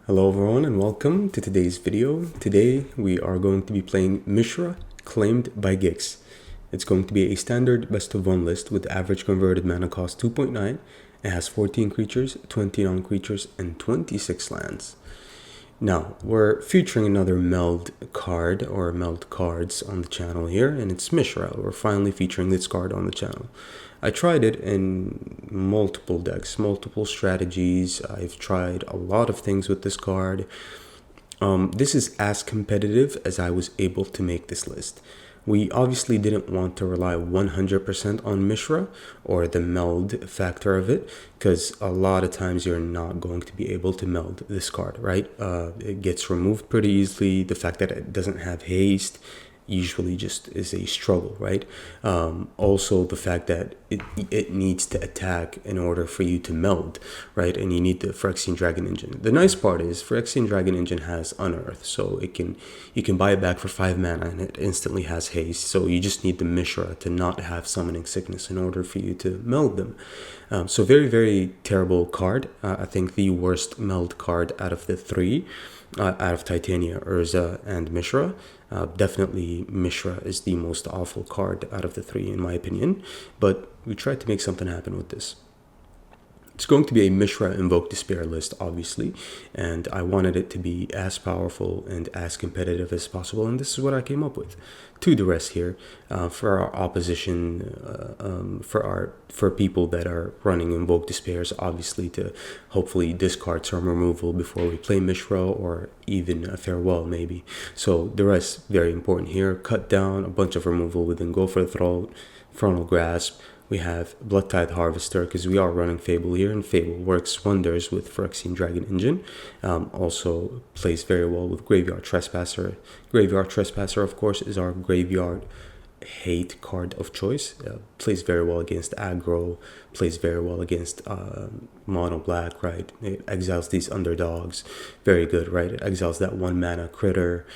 Hello everyone and welcome to today's video. Today we are going to be playing Mishra, claimed by Gix. It's going to be a standard best of one list with average converted mana cost 2.9. It has 14 creatures, 20 non-creatures, and 26 lands. Now, we're featuring another meld card or meld cards on the channel here, and it's Mishra. We're finally featuring this card on the channel. I tried it in multiple decks, multiple strategies. I've tried a lot of things with this card. This is as competitive as I was able to make this list. We obviously didn't want to rely 100% on Mishra or the meld factor of it, because a lot of times you're not going to be able to meld this card, right? It gets removed pretty easily. The fact that it doesn't have haste usually just is a struggle, right? Also the fact that it needs to attack in order for you to meld, right? And you need the Phyrexian Dragon Engine. The nice part is Phyrexian Dragon Engine has Unearth, so you can buy it back for 5 mana and it instantly has haste. So you just need the Mishra to not have Summoning Sickness in order for you to meld them. So very, very terrible card. I think the worst meld card out of the three, out of Titania, Urza, and Mishra. Definitely Mishra is the most awful card out of the three in my opinion, but we tried to make something happen with this. It's going to be a Mishra Invoke Despair list, obviously, and I wanted it to be as powerful and as competitive as possible, and this is what I came up with. 2 duress here for our opposition, for people that are running Invoke Despairs, obviously to hopefully discard some removal before we play Mishra, or even a Farewell maybe. So duress, very important here. Cut down a bunch of removal within Go for the Throat, Frontal Grasp. We have Bloodtithe Harvester because we are running Fable here, and Fable works wonders with Phyrexian Dragon Engine. Also plays very well with Graveyard Trespasser. Graveyard Trespasser, of course, is our graveyard hate card of choice. Plays very well against aggro, plays very well against mono black, right? It exiles these underdogs, very good, right? It exiles that 1 mana critter,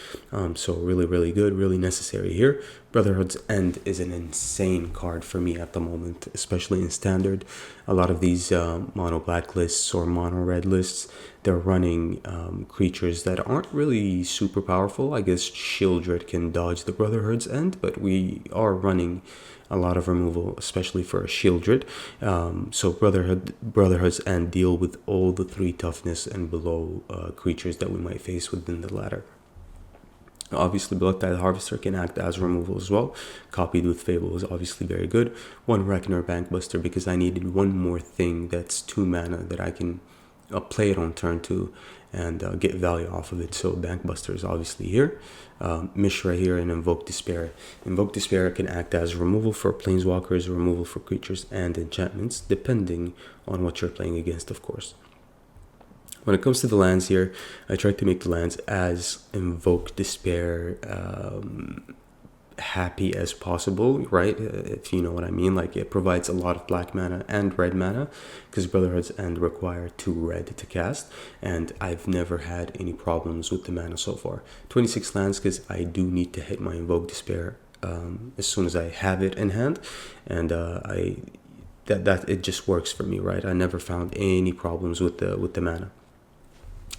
so really, really good, really necessary here. Brotherhood's End is an insane card for me at the moment, especially in standard. A lot of these mono black lists or mono red lists, they're running creatures that aren't really super powerful. I guess Shieldred can dodge the Brotherhood's End, but we are running a lot of removal, especially for a Shieldred. So Brotherhood's End deal with all the 3 toughness and below creatures that we might face within the ladder. Obviously, Bloodtithe Harvester can act as removal as well. Copied with Fable is obviously very good. 1 Reckoner Bankbuster because I needed one more thing that's 2 mana that I can play it on turn 2 and get value off of it. So Bankbuster is obviously here. Mishra here and Invoke Despair. Invoke Despair can act as removal for planeswalkers, removal for creatures, and enchantments, depending on what you're playing against, of course. When it comes to the lands here, I tried to make the lands as Invoke Despair happy as possible, right? If you know what I mean. Like, it provides a lot of black mana and red mana, because Brotherhood's End require 2 red to cast, and I've never had any problems with the mana so far. 26 lands because I do need to hit my Invoke Despair as soon as I have it in hand, and that it just works for me, right? I never found any problems with the mana.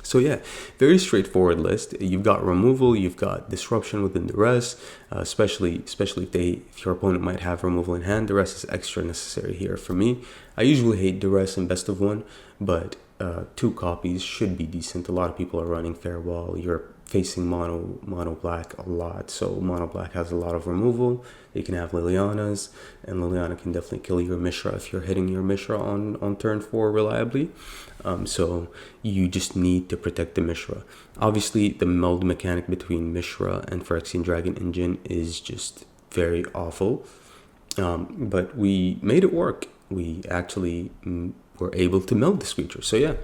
So yeah, very straightforward list. You've got removal, you've got disruption within the rest, especially if your opponent might have removal in hand. The rest is extra necessary here for me. I usually hate duress in best of 1, but 2 copies should be decent. A lot of people are running Farewell. You're facing mono black a lot, so mono black has a lot of removal. You can have Liliana's, and Liliana can definitely kill your Mishra if you're hitting your Mishra on turn 4 reliably. So you just need to protect the Mishra. Obviously, the meld mechanic between Mishra and Phyrexian Dragon Engine is just very awful, but we made it work. We actually were able to meld this creature. So yeah.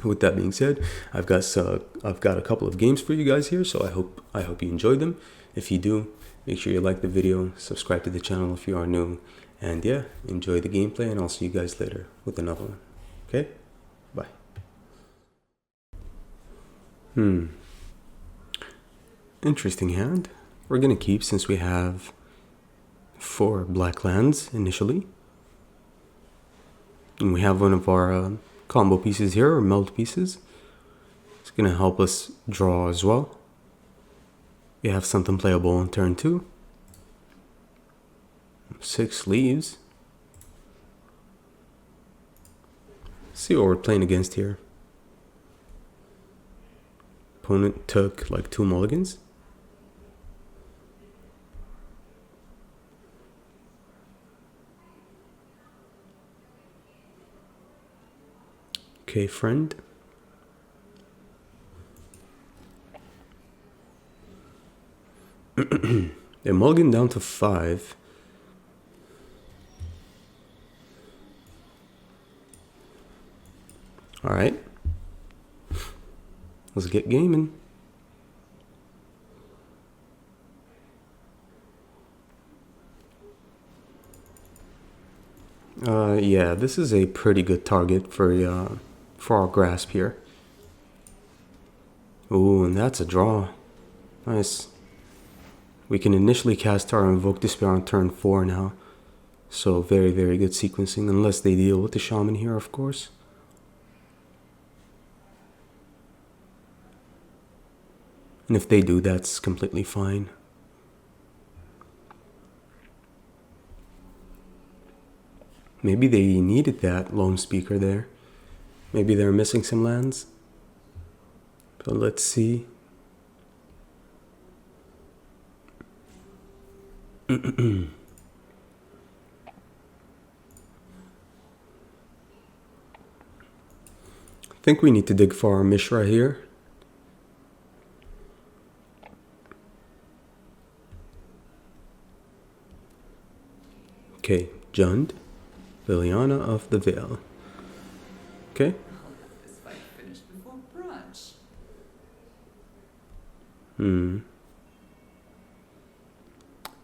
With that being said, I've got a couple of games for you guys here, so I hope you enjoyed them. If you do, make sure you like the video, subscribe to the channel if you are new, and yeah, enjoy the gameplay, and I'll see you guys later with another one. Okay? Bye. Interesting hand. We're gonna keep since we have 4 black lands initially. And we have one of our combo pieces here, or meld pieces. It's going to help us draw as well. We have something playable on turn 2. 6 leaves. See what we're playing against here. Opponent took like 2 mulligans. Okay, friend. They mulligan down to 5. Alright. Let's get gaming. Yeah, this is a pretty good target for our grasp here. Ooh, and that's a draw. Nice. We can initially cast our Invoke Despair on turn 4 now. So very, very good sequencing, unless they deal with the Shaman here, of course. And if they do, that's completely fine. Maybe they needed that Lone Speaker there. Maybe they're missing some lands. But let's see. I think we need to dig for our Mishra here. Okay, Jund, Liliana of the Veil. Okay. This fight finished before brunch.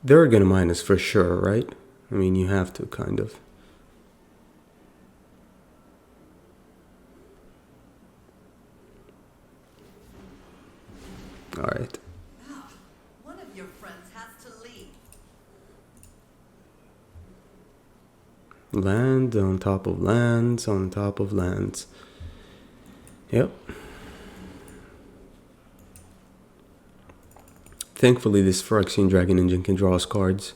They're gonna mine us for sure, right? I mean, you have to, kind of. Alright. One of your friends has to leave. Land on top of lands on top of lands. Yep. Thankfully, this Phyrexian Dragon Engine can draw us cards.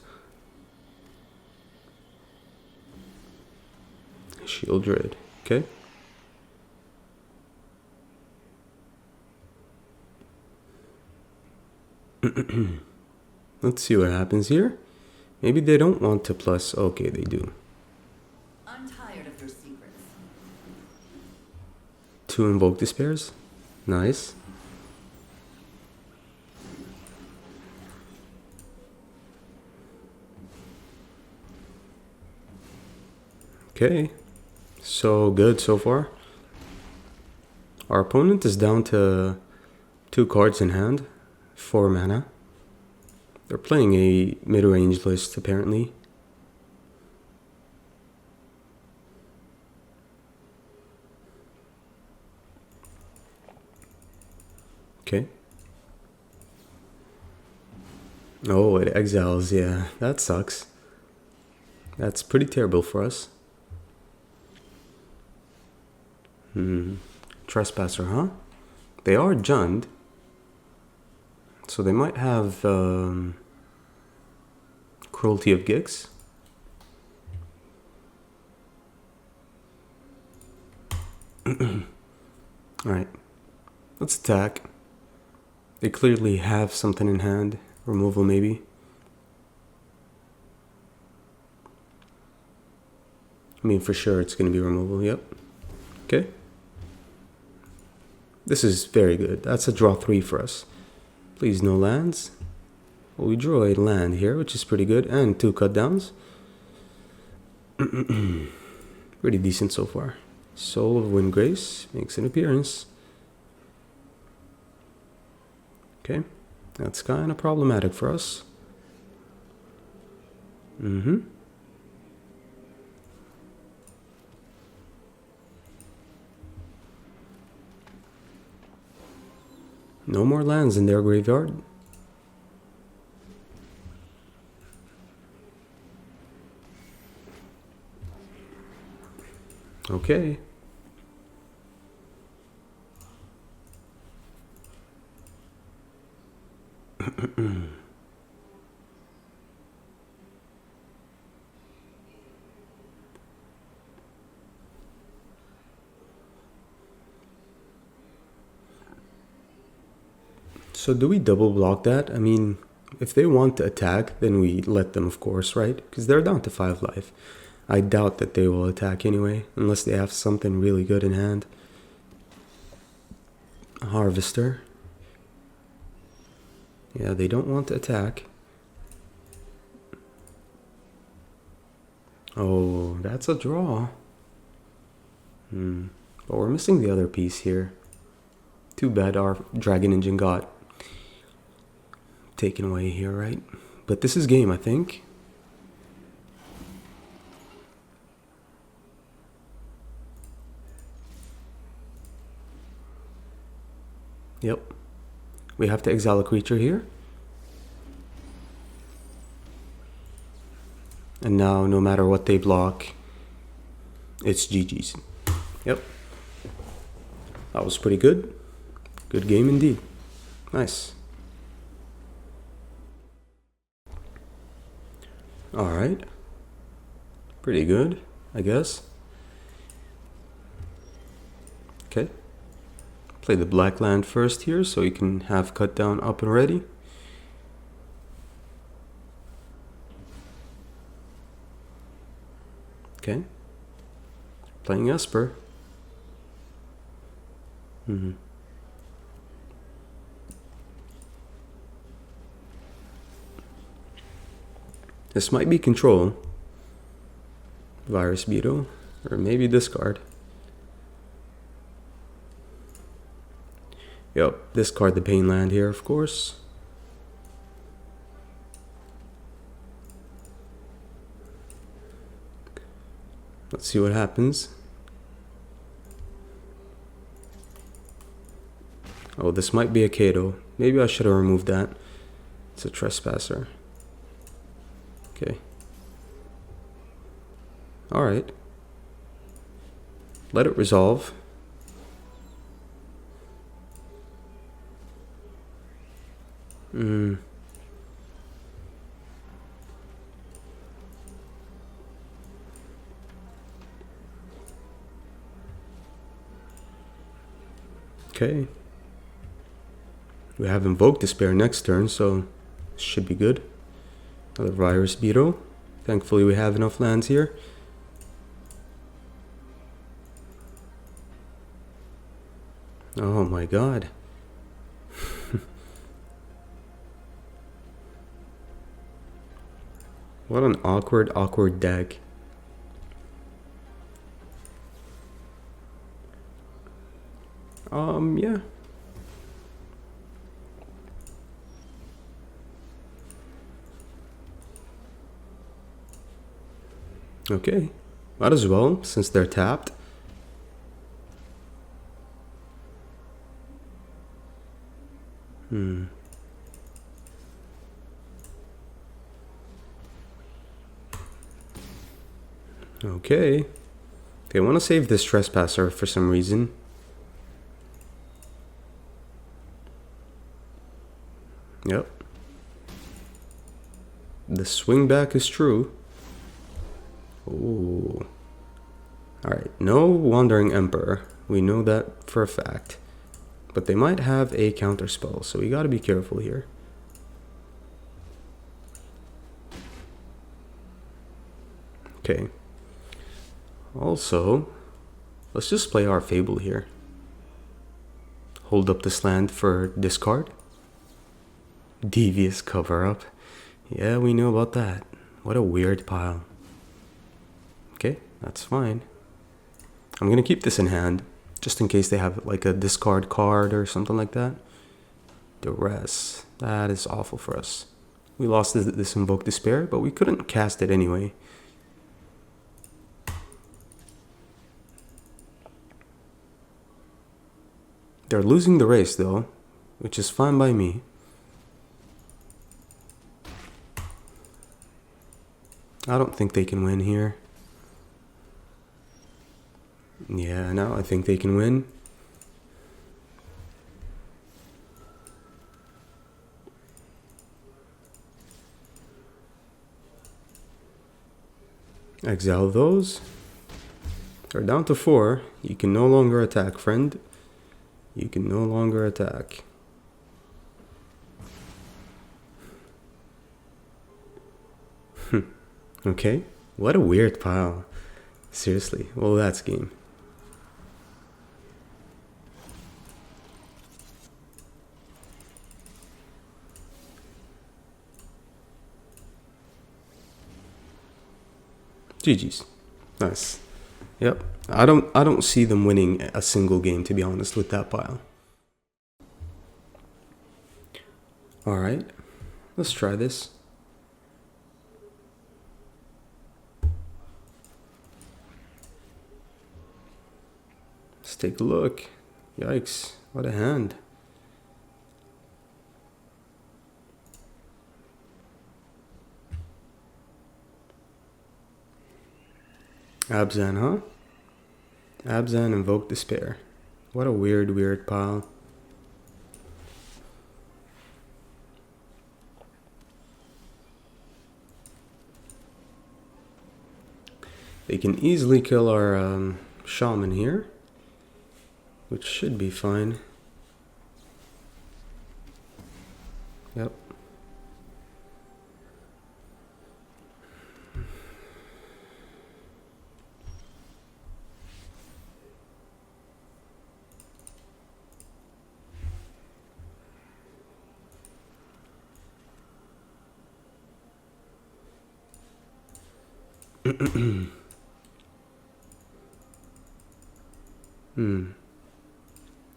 Shield Druid. Okay. Let's see what happens here. Maybe they don't want to plus. Okay, they do. I'm tired of your secrets. 2 Invoke Despairs. Nice. Okay. So good so far. Our opponent is down to 2 cards in hand. 4 mana. They're playing a mid-range list, apparently. Okay. Oh, it exiles, yeah. That sucks. That's pretty terrible for us. Trespasser, huh? They are Jund. So they might have Cruelty of Gix. Alright. Let's attack. They clearly have something in hand. Removal, maybe. I mean, for sure it's going to be removal, yep. Okay. This is very good. That's a draw 3 for us. Please, no lands. Well, we drew a land here, which is pretty good. And 2 cut downs. Pretty decent so far. Soul of Windgrace makes an appearance. Okay. That's kind of problematic for us. No more lands in their graveyard. Okay. So do we double block that? I mean, if they want to attack, then we let them, of course, right? Because they're down to 5 life. I doubt that they will attack anyway, unless they have something really good in hand. Harvester. Yeah, they don't want to attack. Oh, that's a draw. But we're missing the other piece here. Too bad our Dragon Engine got taken away here, right? But this is game, I think. Yep. We have to exile a creature here. And now, no matter what they block, it's GG's. Yep. That was pretty good. Good game indeed. Nice. Alright. Pretty good, I guess. Okay. Play the black land first here so you can have cut down up and ready. Okay. Playing Esper. This might be control. Virus Beetle. Or maybe discard. Yep, discard the Pain land here, of course. Let's see what happens. Oh, this might be a Kato. Maybe I should have removed that. It's a trespasser. Okay. Alright. Let it resolve. Okay. We have Invoke Despair next turn, so should be good. Another Virus Beetle. Thankfully we have enough lands here. Oh my god. What an awkward deck. Yeah. Okay. Might as well, since they're tapped. Okay. They want to save this Trespasser for some reason. Yep. The swing back is true. Ooh. Alright, no Wandering Emperor. We know that for a fact. But they might have a counter spell, so we gotta be careful here. Okay. Also, let's just play our Fable here. Hold up this land for discard. Devious cover-up. Yeah, we know about that. What a weird pile. Okay, that's fine. I'm gonna keep this in hand, just in case they have like a discard card or something like that. Duress. That is awful for us. We lost this Invoke Despair, but we couldn't cast it anyway. They're losing the race though, which is fine by me. I don't think they can win here. Yeah, now I think they can win. Exile those. They're down to 4. You can no longer attack, friend. You can no longer attack. Okay. What a weird pile. Seriously. Well, that's game. GG's. Nice. Yep. I don't see them winning a single game, to be honest, with that pile. Alright. Let's try this. Let's take a look. Yikes. What a hand. Abzan, huh? Abzan Invoke Despair. What a weird pile. They can easily kill our shaman here, which should be fine. Yep.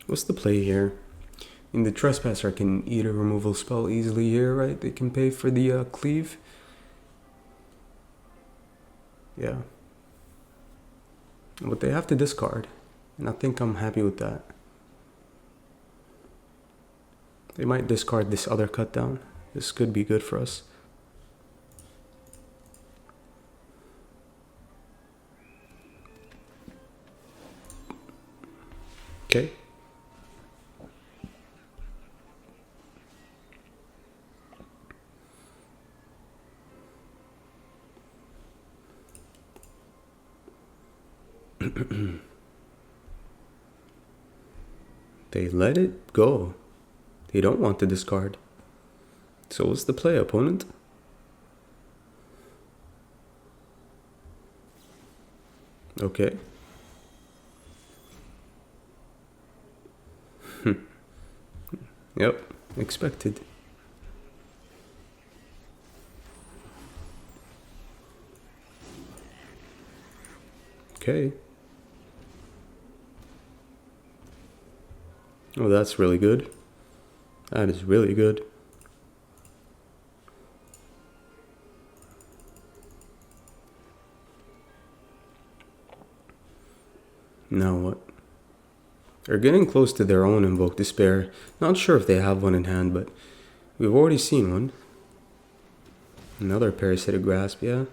What's the play here? The trespasser can eat a removal spell easily here, right? They can pay for the cleave. Yeah. But they have to discard. And I think I'm happy with that. They might discard this other cut down. This could be good for us. Okay. They let it go. They don't want to discard. So what's the play, opponent? Okay. Yep, expected. Okay. Oh, that's really good. That is really good. Now what? They're getting close to their own Invoke Despair. Not sure if they have one in hand, but we've already seen one. Another Parasitic Grasp, yeah.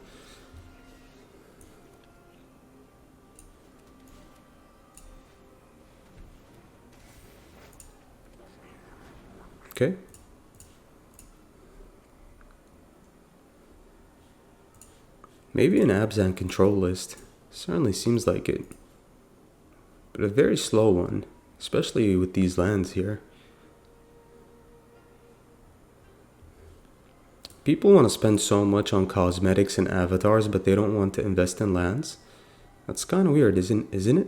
Okay. Maybe an Abzan control list. Certainly seems like it. But a very slow one, especially with these lands here. People want to spend so much on cosmetics and avatars, but they don't want to invest in lands. That's kind of weird, isn't it?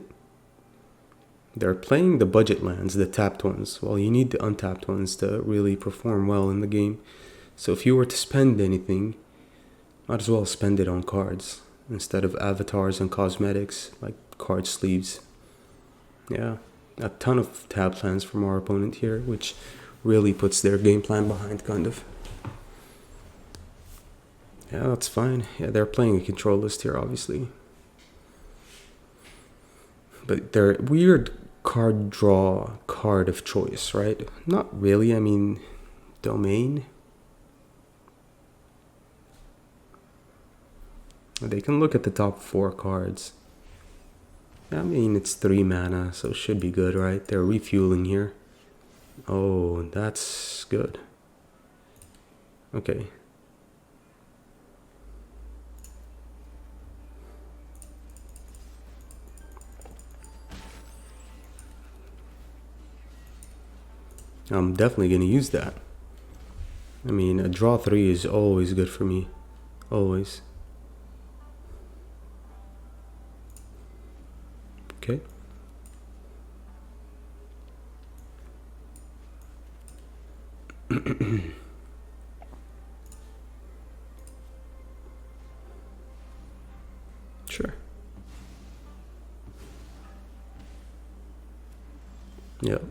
They're playing the budget lands, the tapped ones, while you need the untapped ones to really perform well in the game. So if you were to spend anything, might as well spend it on cards instead of avatars and cosmetics like card sleeves. Yeah, a ton of tab plans from our opponent here, which really puts their game plan behind, kind of. Yeah, that's fine. Yeah, they're playing a control list here, obviously. But they're weird card draw card of choice, right? Not really, I mean, domain. They can look at the top 4 cards. I mean, it's 3 mana, so it should be good, right? They're refueling here. Oh, that's good. Okay. I'm definitely going to use that. I mean, a draw 3 is always good for me. Always. Okay. Sure. Yep.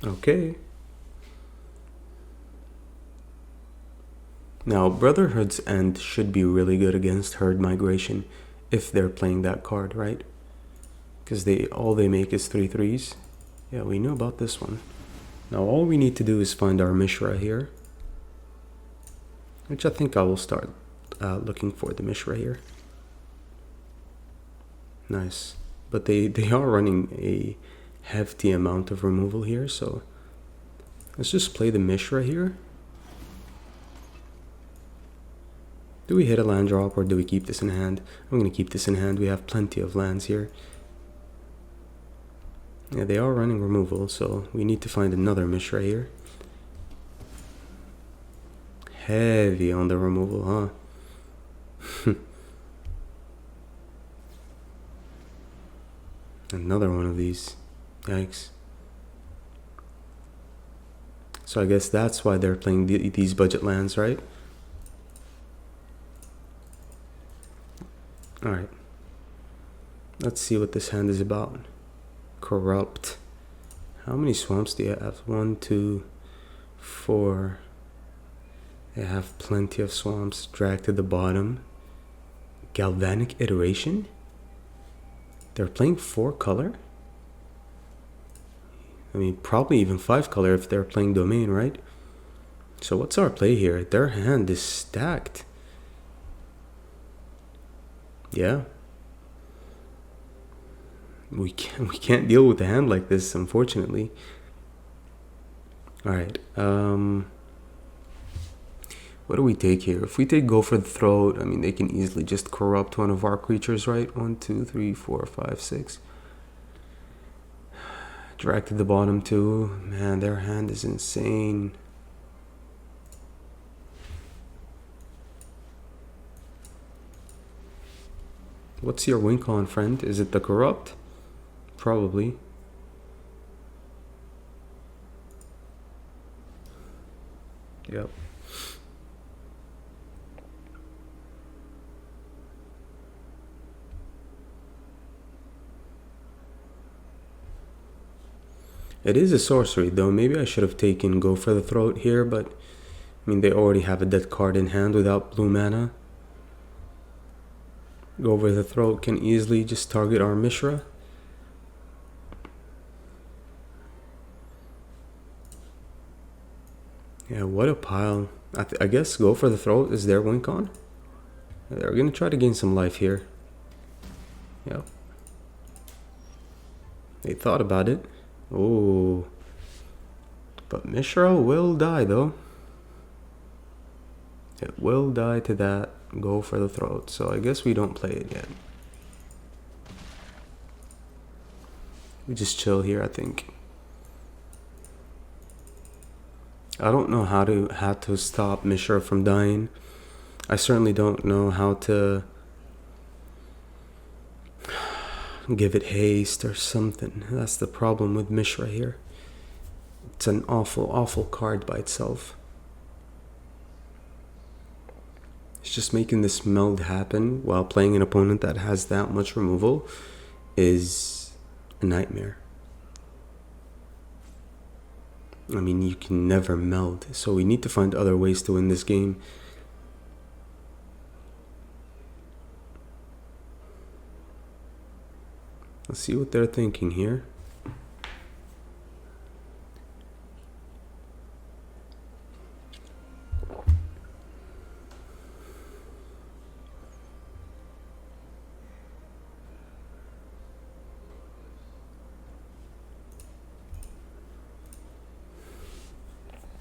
Okay. Now, Brotherhood's End should be really good against Herd Migration if they're playing that card, right? Because all they make is 3/3s. Yeah, we know about this one. Now all we need to do is find our Mishra here, which I think I will start looking for the Mishra here. Nice. But they are running a hefty amount of removal here, so let's just play the Mishra here. Do we hit a land drop or do we keep this in hand? I'm going to keep this in hand. We have plenty of lands here. Yeah, they are running removal, so we need to find another Mishra here. Heavy on the removal, huh? Another one of these. Yikes. So I guess that's why they're playing these budget lands, right? Alright. Let's see what this hand is about. Corrupt. How many swamps do you have? 1, 2, 4. They have plenty of swamps. Drag to the bottom. Galvanic Iteration? They're playing 4 color? I mean, probably even 5 color if they're playing Domain, right? So what's our play here? Their hand is stacked. Yeah. We can't deal with a hand like this, unfortunately. Alright, what do we take here? If we take Go for the Throat, I mean, they can easily just corrupt one of our creatures, right? 1, 2, 3, 4, 5, 6. Drag to the bottom too. Man, their hand is insane. What's your win con, friend? Is it the corrupt? Probably. Yep. It is a sorcery, though. Maybe I should have taken Go for the Throat here, but I mean, they already have a dead card in hand without blue mana. Go for the Throat can easily just target our Mishra. Yeah, what a pile. I guess Go for the Throat is their win con. They're gonna try to gain some life here. Yep. They thought about it. Oh. But Mishra will die though. It will die to that Go for the Throat. So I guess we don't play it yet. We just chill here, I think. I don't know how to stop Mishra from dying. I certainly don't know how to give it haste or something. That's the problem with Mishra here. It's an awful, awful card by itself. It's just making this meld happen while playing an opponent that has that much removal is a nightmare. I mean, you can never meld, so we need to find other ways to win this game. Let's see what they're thinking here.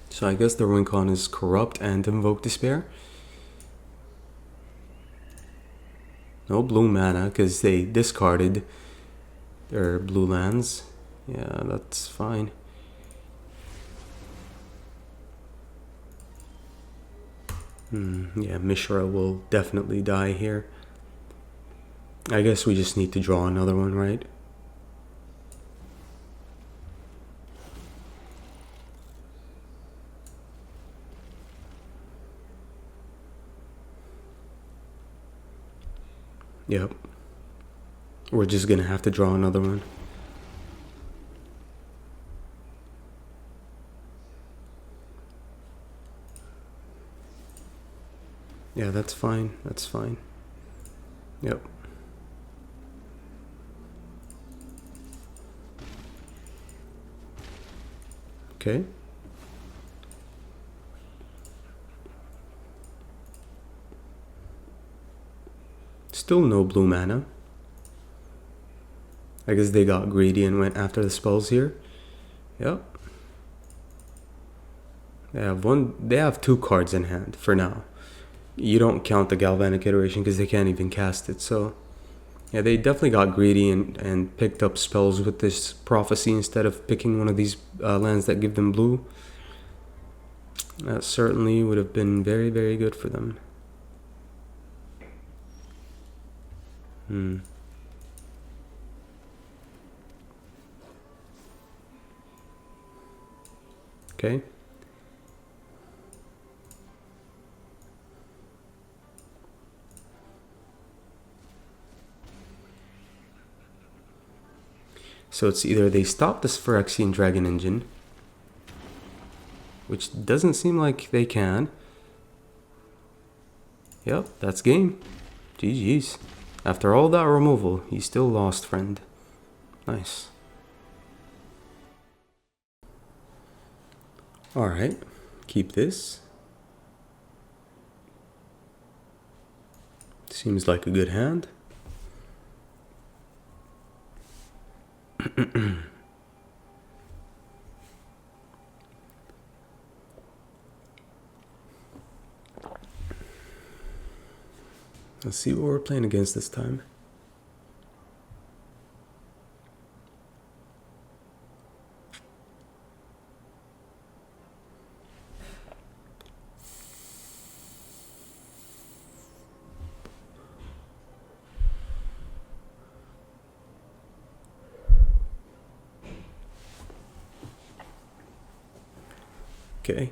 So I guess the win con is Corrupt and Invoke Despair. No blue mana because they discarded their blue lands. Yeah, that's fine. Yeah, Mishra will definitely die here. I guess we just need to draw another one, right? Yep. We're just gonna have to draw another one. Yeah, that's fine. That's fine. Yep. Okay. Still no blue mana. I guess they got greedy and went after the spells here. Yep. They have 2 cards in hand for now. You don't count the Galvanic Iteration because they can't even cast it, so yeah, they definitely got greedy and picked up spells with this Prophecy instead of picking one of these lands that give them blue. That certainly would have been very, very good for them. Okay. So it's either they stop this Phyrexian Dragon Engine, which doesn't seem like they can. Yep, that's game. GG's. After all that removal, he still lost, friend. Nice. Alright, keep this. Seems like a good hand. Let's see what we're playing against this time. Okay.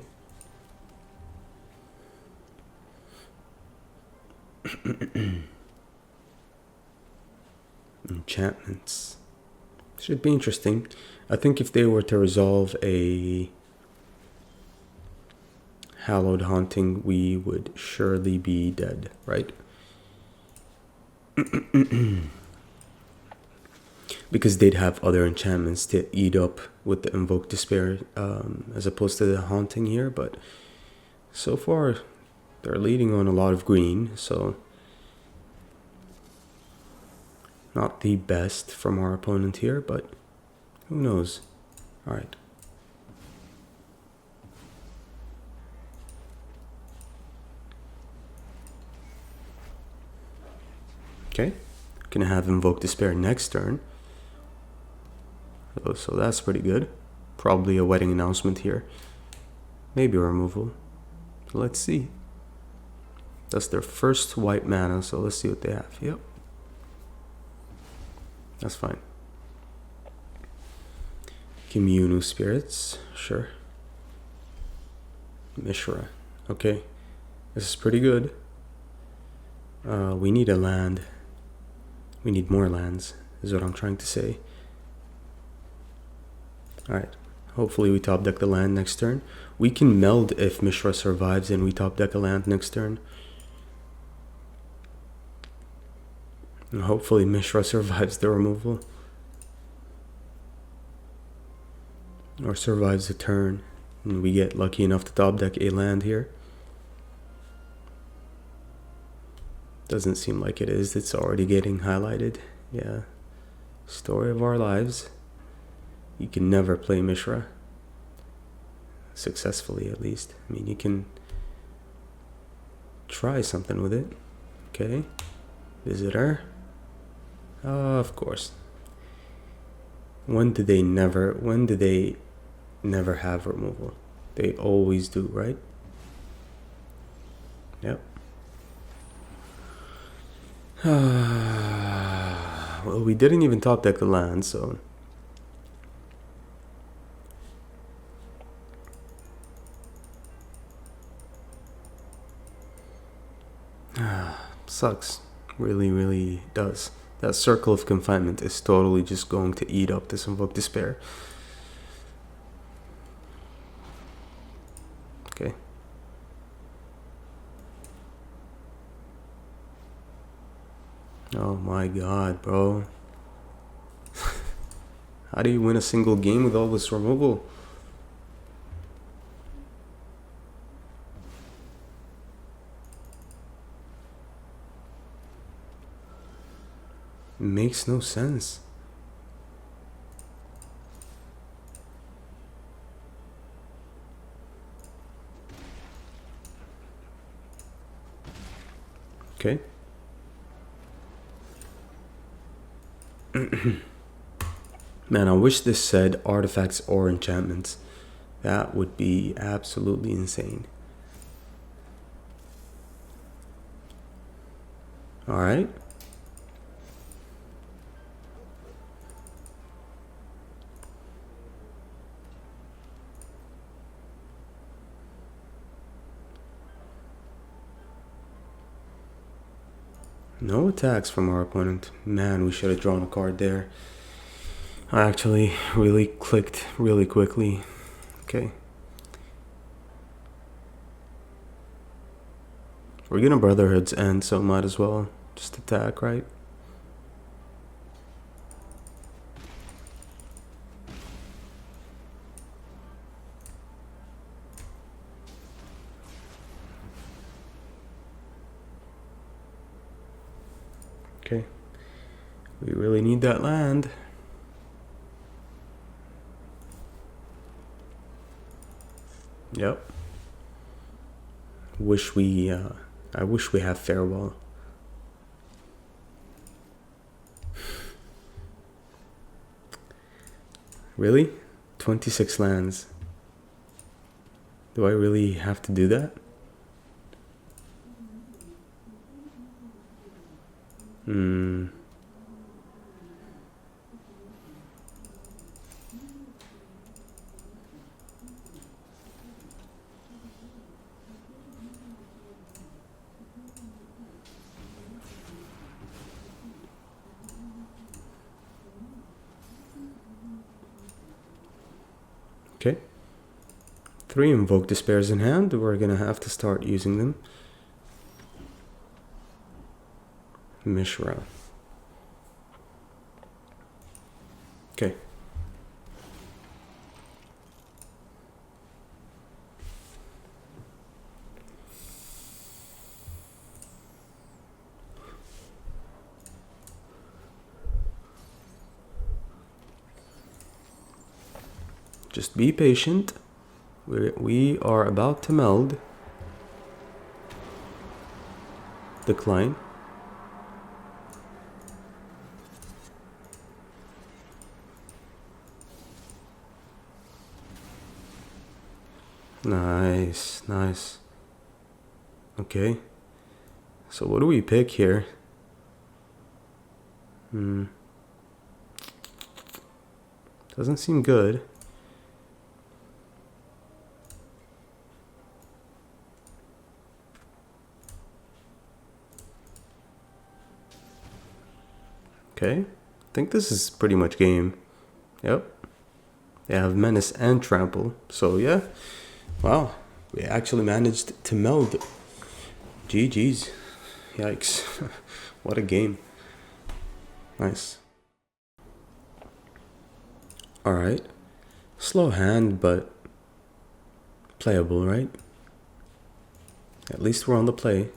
Enchantments. Should be interesting. I think if they were to resolve a Hallowed Haunting, we would surely be dead, right? Because they'd have other enchantments to eat up with the Invoke Despair, as opposed to the Haunting here, but so far they're leading on a lot of green, so not the best from our opponent here, but who knows. Alright. Okay. Gonna have Invoke Despair next turn. Oh, so that's pretty good. Probably a Wedding Announcement here. Maybe removal. Let's see. That's their first white mana, so let's see what they have. Yep. That's fine. Commune Spirits, sure. Mishra, okay. This is pretty good. We need a land. We need more lands, is what I'm trying to say. Alright, hopefully we top deck the land next turn. We can meld if Mishra survives and we top deck a land next turn. And hopefully Mishra survives the removal. Or survives the turn. And we get lucky enough to top deck a land here. Doesn't seem like it is. It's already getting highlighted. Yeah. Story of our lives. You can never play Mishra. Successfully, at least. I mean, you can try something with it. Okay. Visitor. Of course. When do they never have removal? They always do, right? Yep. Well, we didn't even top deck the land, so sucks. Really does. That circle of confinement is totally just going to eat up this Invoke Despair. Okay. Oh my god, bro. How do you win a single game with all this removal? It makes no sense. Okay. Man, I wish this said artifacts or enchantments. That would be absolutely insane. Alright. No attacks from our opponent. Man, we should have drawn a card there. I actually really clicked really quickly. Okay. We're gonna Brotherhood's end, so might as well just attack, right? Okay. We really need that land. Yep. I wish we have Farewell. Really? 26 lands. Do I really have to do that? Okay. 3 Invoke Despairs in hand. We're gonna have to start using them. Mishra. Okay. Just be patient. We are about to meld. Decline. Nice. Okay. So what do we pick here? Doesn't seem good. Okay. I think this is pretty much game. Yep. They have Menace and Trample. So yeah. Wow. We actually managed to meld. GG's. Yikes. What a game. Nice. Alright. Slow hand, but playable, right? At least we're on the play.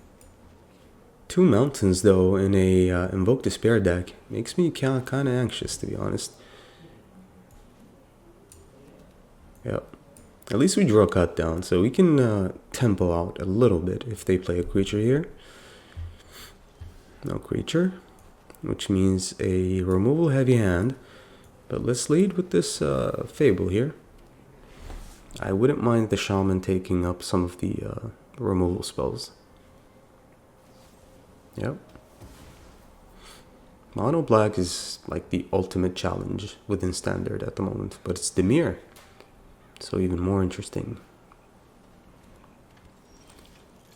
2 mountains, though, in a Invoke Despair deck. Makes me kind of anxious, to be honest. Yep. At least we draw a cut down, so we can tempo out a little bit if they play a creature here. No creature, which means a removal heavy hand. But let's lead with this Fable here. I wouldn't mind the Shaman taking up some of the removal spells. Yep. Mono black is like the ultimate challenge within standard at the moment, but it's Dimir, so even more interesting.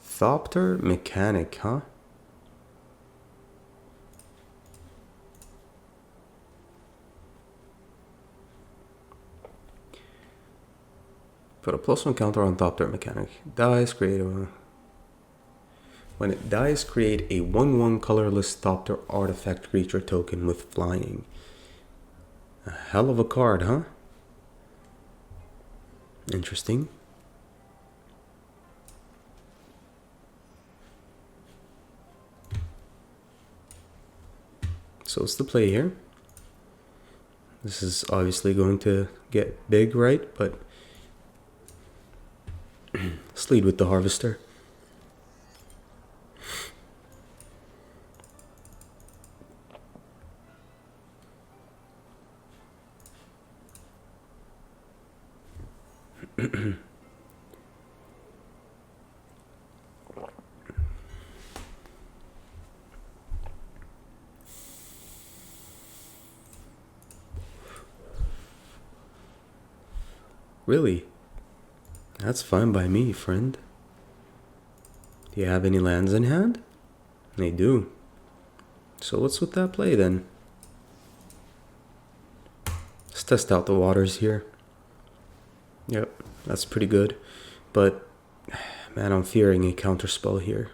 Thopter Mechanic, huh? Put a +1 counter on Thopter Mechanic. Dies, when it dies, create a 1/1 colorless Thopter artifact creature token with flying. A hell of a card, huh? Interesting. So what's the play here? This is obviously going to get big, right? But let's lead with the Harvester. Really? That's fine by me, friend. Do you have any lands in hand? They do. So what's with that play then? Let's test out the waters here. Yep, that's pretty good. But, man, I'm fearing a counterspell here.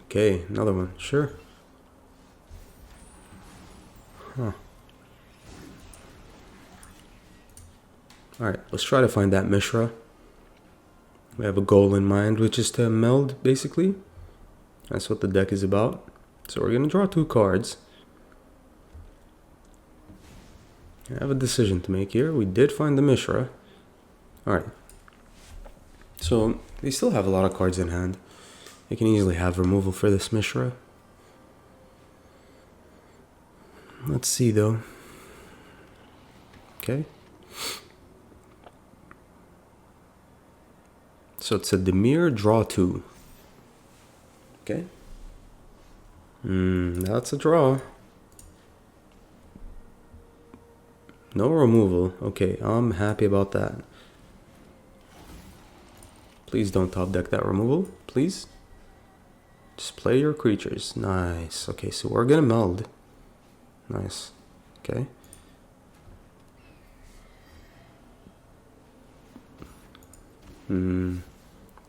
Okay, another one. Sure. Huh. Alright, let's try to find that Mishra. We have a goal in mind, which is to meld, basically. That's what the deck is about. So we're going to draw 2 cards. I have a decision to make here. We did find the Mishra. Alright. So, they still have a lot of cards in hand. They can easily have removal for this Mishra. Let's see, though. Okay. So it's a Dimir, draw 2. Okay. That's a draw. No removal. Okay, I'm happy about that. Please don't top deck that removal, please. Just play your creatures. Nice. Okay, so we're gonna meld. Nice. Okay.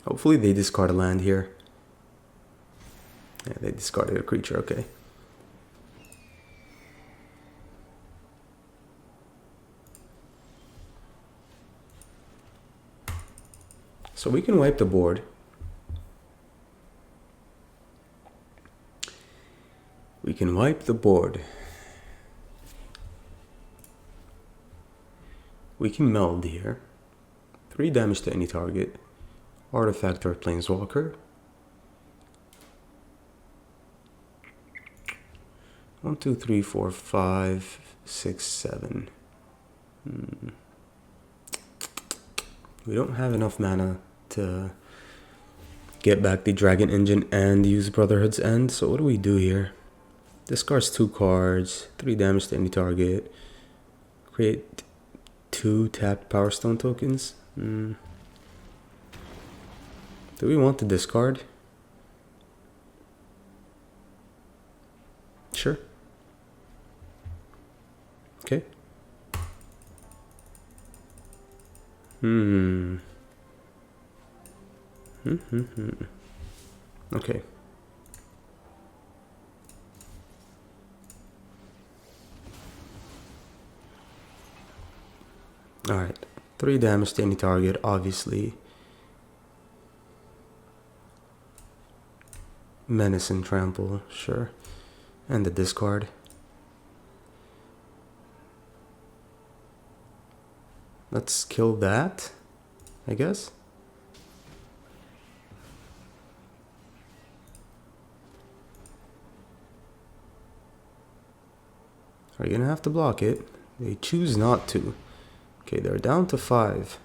Hopefully they discard a land here. Yeah, they discarded a creature, okay. So we can wipe the board. We can wipe the board. We can meld here. 3 damage to any target. Artifact or Planeswalker. 1, 2, 3, 4, 5, 6, 7. We don't have enough mana to get back the Dragon Engine and use Brotherhood's End. So what do we do here? Discards 2 cards, 3 damage to any target. Create 2 tapped Power Stone tokens. Do we want to discard? Sure. Okay. Okay. Alright. 3 damage to any target, obviously. Menace and Trample, sure. And the discard. Let's kill that, I guess. Are you gonna have to block it? They choose not to. Okay, they're down to 5.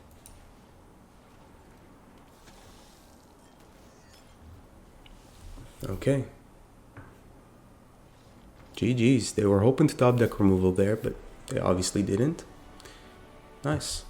Okay. GG's. They were hoping to top deck removal there, but they obviously didn't. Nice.